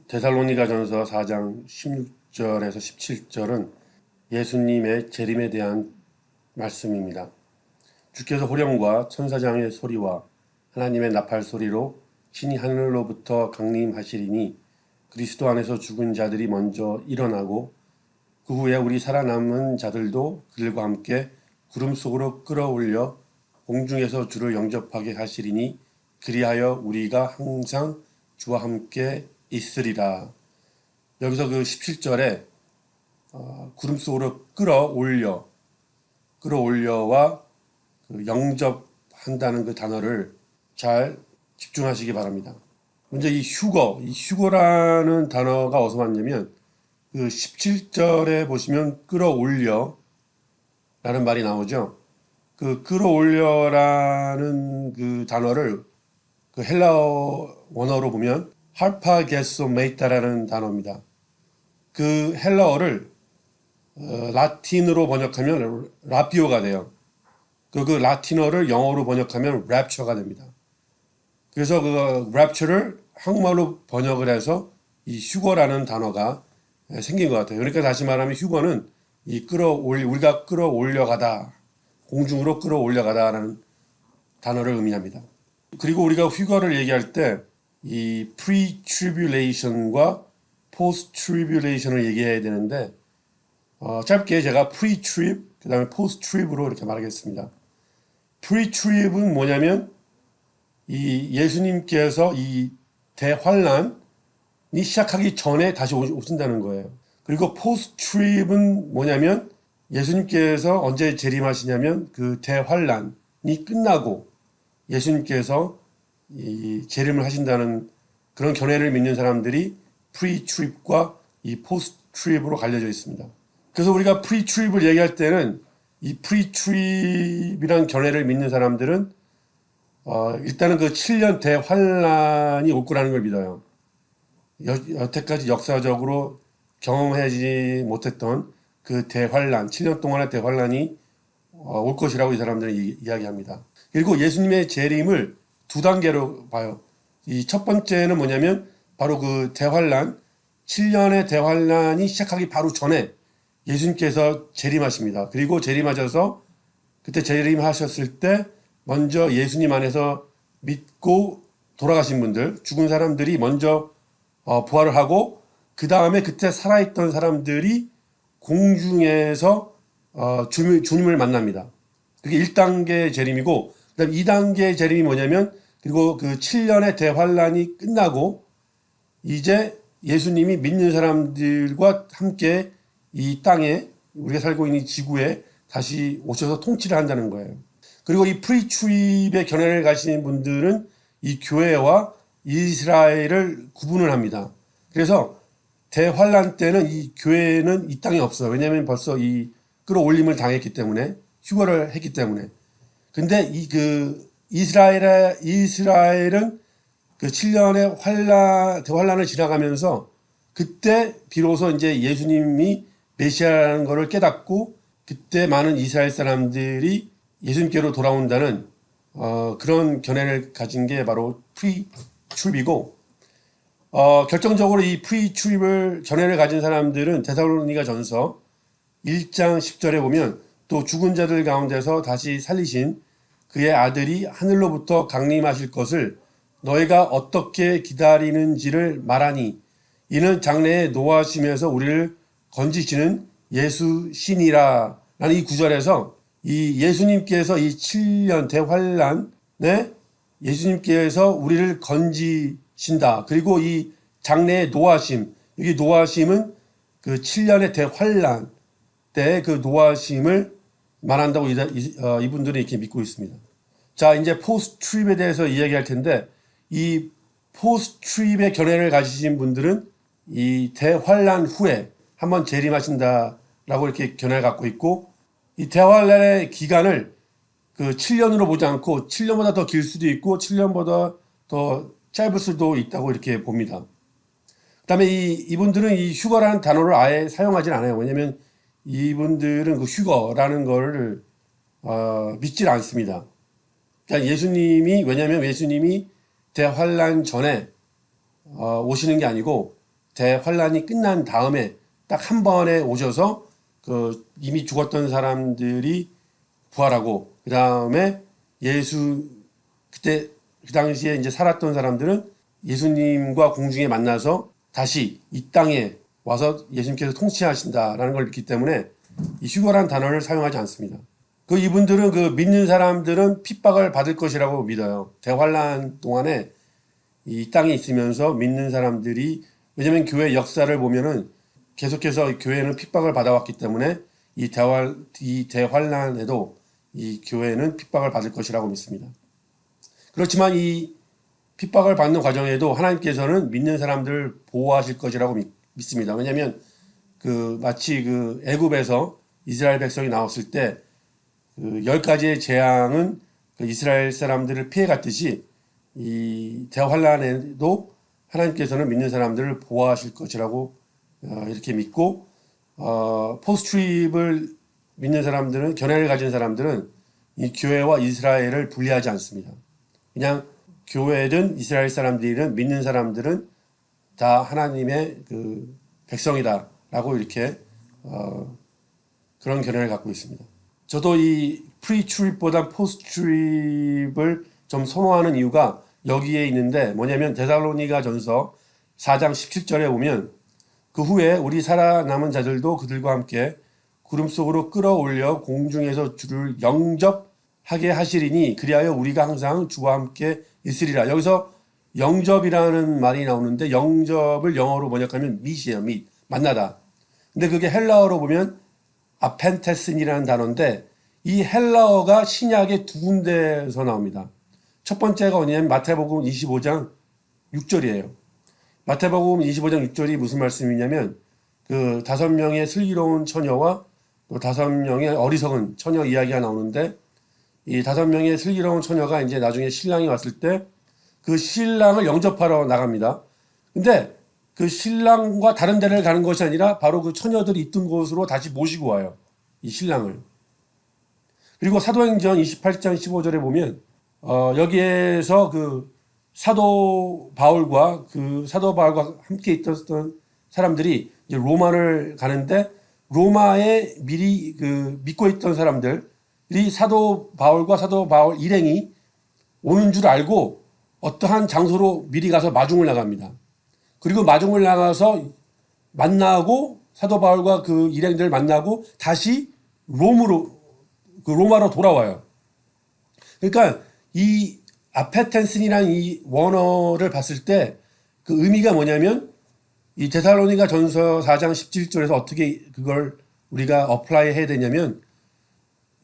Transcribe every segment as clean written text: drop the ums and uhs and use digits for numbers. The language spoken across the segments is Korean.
데살로니가전서 4장 16절에서 17절은 예수님의 재림에 대한 말씀입니다. 주께서 호령과 천사장의 소리와 하나님의 나팔 소리로 신이 하늘로부터 강림하시리니 그리스도 안에서 죽은 자들이 먼저 일어나고 그 후에 우리 살아남은 자들도 그들과 함께 구름 속으로 끌어올려 공중에서 주를 영접하게 하시리니 그리하여 우리가 항상 주와 함께 있으리라. 여기서 그 17절에 구름 속으로 끌어올려와 그 영접한다는 그 단어를 잘 집중하시기 바랍니다. 먼저 이 휴거라는 단어가 어디서 왔냐면 그 17절에 보시면 끌어올려 라는 말이 나오죠. 그 끌어올려라는 그 단어를 그 헬라어 원어로 보면 harpagesomeita라는 단어입니다. 그 헬라어를 라틴으로 번역하면 라피오가 돼요. 그 라틴어를 영어로 번역하면 rapture가 됩니다. 그래서 그 rapture를 한국말로 번역을 해서 이 휴거라는 단어가 생긴 것 같아요. 그러니까 다시 말하면 휴거는 우리가 끌어올려가다, 공중으로 끌어올려가다라는 단어를 의미합니다. 그리고 우리가 휴거를 얘기할 때 이 pre-tribulation과 post-tribulation을 얘기해야 되는데 짧게 제가 pre-trib, 그 다음에 post-trib으로 이렇게 말하겠습니다. pre-trib은 뭐냐면 이 예수님께서 이 대환란이 시작하기 전에 다시 오신다는 거예요. 그리고 post-trib은 뭐냐면 예수님께서 언제 재림하시냐면 그 대환란이 끝나고 예수님께서 이 재림을 하신다는 그런 견해를 믿는 사람들이 pre-trib과 이 post-trib으로 갈려져 있습니다. 그래서 우리가 pre-trib을 얘기할 때는 이 pre-trib이라는 견해를 믿는 사람들은 일단은 그 7년 대환란이 올 거라는 걸 믿어요. 여태까지 역사적으로 경험하지 못했던 그 대환란, 7년 동안의 대환란이 올 것이라고 이 사람들은 이야기합니다. 그리고 예수님의 재림을 두 단계로 봐요. 이 첫 번째는 뭐냐면 바로 그 대환란, 7년의 대환란이 시작하기 바로 전에 예수님께서 재림하십니다. 그리고 재림하셔서 그때 재림하셨을 때 먼저 예수님 안에서 믿고 돌아가신 분들, 죽은 사람들이 먼저 부활을 하고 그 다음에 그때 살아있던 사람들이 공중에서 주님을 만납니다. 그게 1단계 재림이고 그다음 2단계 재림이 뭐냐면 그리고 그 7년의 대환란이 끝나고 이제 예수님이 믿는 사람들과 함께 이 땅에 우리가 살고 있는 지구에 다시 오셔서 통치를 한다는 거예요. 그리고 이 프리트립의 견해를 가진 분들은 이 교회와 이스라엘을 구분을 합니다. 그래서 대환란 때는 이 교회는 이 땅에 없어요. 왜냐하면 벌써 이 끌어올림을 당했기 때문에 휴거를 했기 때문에. 근데 이스라엘은 그 7년의 대환란을 지나가면서 그때 비로소 이제 예수님이 메시아라는 것을 깨닫고 그때 많은 이스라엘 사람들이 예수님께로 돌아온다는 그런 견해를 가진 게 바로 프리-트립이고 결정적으로 이 프리-트립을 견해를 가진 사람들은 데살로니가전서 1장 10절에 보면 또 죽은 자들 가운데서 다시 살리신 그의 아들이 하늘로부터 강림하실 것을 너희가 어떻게 기다리는지를 말하니 이는 장래에 노하심에서 우리를 건지시는 예수신이라 라는 이 구절에서 이 예수님께서 이 7년 대환란에 예수님께서 우리를 건지신다. 그리고 이 장래의 노하심, 여기 노하심은 그 7년의 대환란 때 그 노하심을 말한다고 이분들이 이렇게 믿고 있습니다. 자, 이제 포스트-트립에 대해서 이야기할 텐데 이 포스트-트립의 견해를 가지신 분들은 이 대환란 후에 한번 재림하신다라고 이렇게 견해를 갖고 있고 이 대환란의 기간을 그 7년으로 보지 않고 7년보다 더 길 수도 있고 7년보다 더 짧을 수도 있다고 이렇게 봅니다. 그 다음에 이분들은 이 휴거라는 단어를 아예 사용하진 않아요. 왜냐하면 이분들은 그 휴거라는 거를 믿질 않습니다. 그러니까 왜냐하면 예수님이 대환란 전에 오시는 게 아니고 대환란이 끝난 다음에 딱 한 번에 오셔서 그 이미 죽었던 사람들이 부활하고 그 다음에 그때 그 당시에 이제 살았던 사람들은 예수님과 공중에 만나서 다시 이 땅에 와서 예수님께서 통치하신다라는 걸 믿기 때문에 이 휴거란 단어를 사용하지 않습니다. 그 이분들은 그 믿는 사람들은 핍박을 받을 것이라고 믿어요. 대환란 동안에 이 땅에 있으면서 믿는 사람들이, 왜냐면 교회 역사를 보면은 계속해서 교회는 핍박을 받아왔기 때문에 이 대환란에도 이 교회는 핍박을 받을 것이라고 믿습니다. 그렇지만 이 핍박을 받는 과정에도 하나님께서는 믿는 사람들을 보호하실 것이라고 믿습니다. 왜냐하면 그 마치 그 애굽에서 이스라엘 백성이 나왔을 때 그 10가지의 재앙은 그 이스라엘 사람들을 피해갔듯이 이 대환란에도 하나님께서는 믿는 사람들을 보호하실 것이라고 이렇게 믿고, 포스트립을 믿는 사람들은, 견해를 가진 사람들은 이 교회와 이스라엘을 분리하지 않습니다. 그냥 교회든 이스라엘 사람들이든 믿는 사람들은 다 하나님의 그 백성이다라고 이렇게 그런 견해를 갖고 있습니다. 저도 이 프리트립보다 포스트립을 좀 선호하는 이유가 여기에 있는데, 뭐냐면 데살로니가 전서 4장 17절에 보면 그 후에 우리 살아남은 자들도 그들과 함께 구름 속으로 끌어올려 공중에서 주를 영접하게 하시리니 그리하여 우리가 항상 주와 함께 있으리라. 여기서 영접이라는 말이 나오는데, 영접을 영어로 번역하면 meet이에요. meet, 만나다. 근데 그게 헬라어로 보면 아펜테슨이라는 단어인데, 이 헬라어가 신약의 두 군데에서 나옵니다. 첫 번째가 뭐냐면 마태복음 25장 6절이에요. 마태복음 25장 6절이 무슨 말씀이냐면 그 5명의 슬기로운 처녀와 또 5명의 어리석은 처녀 이야기가 나오는데, 이 5명의 슬기로운 처녀가 이제 나중에 신랑이 왔을 때 그 신랑을 영접하러 나갑니다. 근데 그 신랑과 다른 데를 가는 것이 아니라 바로 그 처녀들이 있던 곳으로 다시 모시고 와요. 이 신랑을. 그리고 사도행전 28장 15절에 보면 여기에서 그 사도 바울과 함께 있던 사람들이 이제 로마를 가는데, 로마에 미리 그 믿고 있던 사람들이 사도 바울과 사도 바울 일행이 오는 줄 알고 어떠한 장소로 미리 가서 마중을 나갑니다. 그리고 마중을 나가서 만나고 사도 바울과 그 일행들 만나고 다시 로마로 돌아와요. 그러니까 이 아페텐슨이라는 이 원어를 봤을 때 그 의미가 뭐냐면, 이 데살로니가 전서 4장 17절에서 어떻게 그걸 우리가 어플라이 해야 되냐면,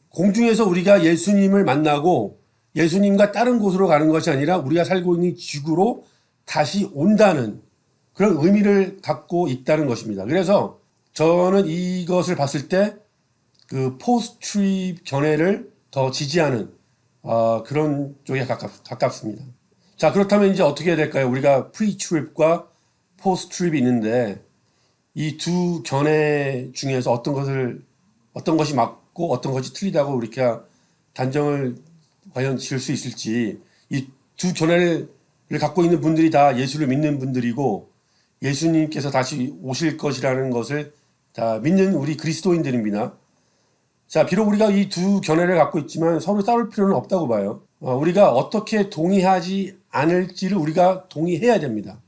공중에서 우리가 예수님을 만나고 예수님과 다른 곳으로 가는 것이 아니라 우리가 살고 있는 지구로 다시 온다는 그런 의미를 갖고 있다는 것입니다. 그래서 저는 이것을 봤을 때 그 포스트립 견해를 더 지지하는 그런 쪽에 가깝습니다. 자, 그렇다면 이제 어떻게 해야 될까요? 우리가 프리트립과 포스트립이 있는데 이 두 견해 중에서 어떤 것이 맞고 어떤 것이 틀리다고 우리가 단정을 과연 지을 수 있을지, 이 두 견해를 갖고 있는 분들이 다 예수를 믿는 분들이고 예수님께서 다시 오실 것이라는 것을 다 믿는 우리 그리스도인들입니다. 자, 비록 우리가 이 두 견해를 갖고 있지만 서로 싸울 필요는 없다고 봐요. 우리가 어떻게 동의하지 않을지를 우리가 동의해야 됩니다.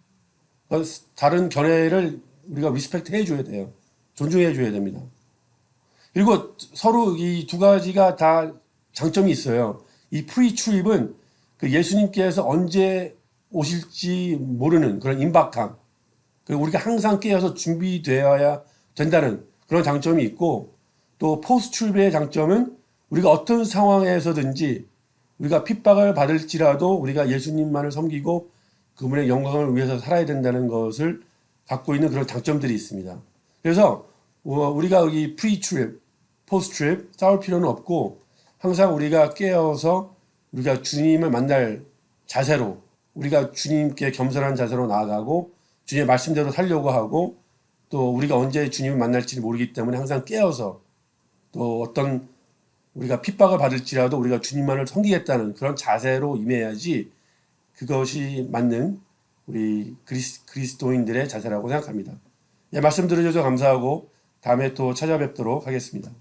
다른 견해를 우리가 리스펙트 해줘야 돼요. 존중해줘야 됩니다. 그리고 서로 이 두 가지가 다 장점이 있어요. 이 프리트립은 그 예수님께서 언제 오실지 모르는 그런 임박함, 그리고 우리가 항상 깨어서 준비되어야 된다는 그런 장점이 있고, 또 포스트트립의 장점은 우리가 어떤 상황에서든지 우리가 핍박을 받을지라도 우리가 예수님만을 섬기고 그분의 영광을 위해서 살아야 된다는 것을 갖고 있는 그런 장점들이 있습니다. 그래서 우리가 이 프리트립, 포스트트립 싸울 필요는 없고, 항상 우리가 깨어서 우리가 주님을 만날 자세로, 우리가 주님께 겸손한 자세로 나아가고 주님의 말씀대로 살려고 하고, 또 우리가 언제 주님을 만날지 모르기 때문에 항상 깨어서, 또 어떤 우리가 핍박을 받을지라도 우리가 주님만을 섬기겠다는 그런 자세로 임해야지 그것이 맞는 우리 그리스도인들의 자세라고 생각합니다. 예, 말씀 들어주셔서 감사하고 다음에 또 찾아뵙도록 하겠습니다.